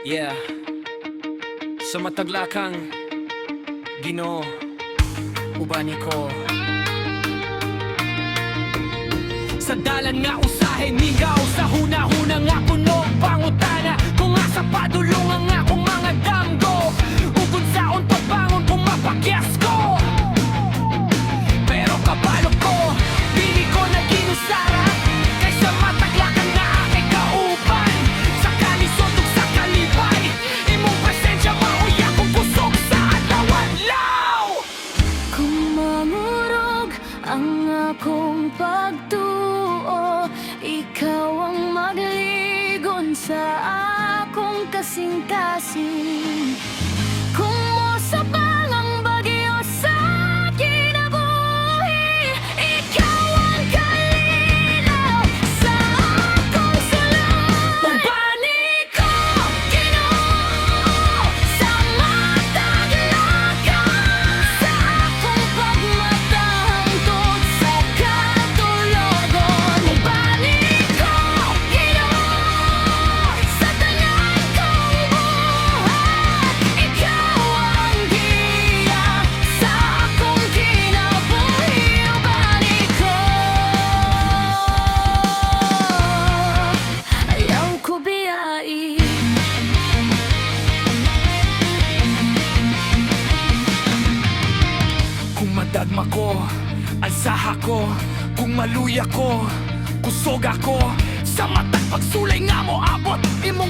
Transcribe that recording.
Yeah, sa mataglakang Ginoo, ubani ko. Sa dalan nga usahe, mingaw sa huna-huna nga kuno pangutana. Kung nga sa padulong nga akong mga damgo, ugod sa unto bangon kung mapakyas ko. Pero kabalo ko, dili ko na ginusara, kaysa mataglakan na aking kauban. Sa kalisod ug sa kalipay, imong presensya mauya kong kusog sa adlawan law. Kung mangurog ang akong pagtuo, ikaw ang magligon sa akong kasing-kasing. Kung mosabang ang bagyo sa kinabuhi, ikaw ang kalinaw sa akong sulod. Ubani ko, Ginoo, sa mataglakan, sa akong pagmatahangtod sa katulogon. Ubani ko, Ginoo, sa tanan kong buhat, ikaw ang giya sa akong kinabuhi. Ubani ko, ayaw ko biyain. Kung madagma ko, alsaha ko. Kung maluya ko, kusog ako. Sa matag pagsulay nga mo abot, imo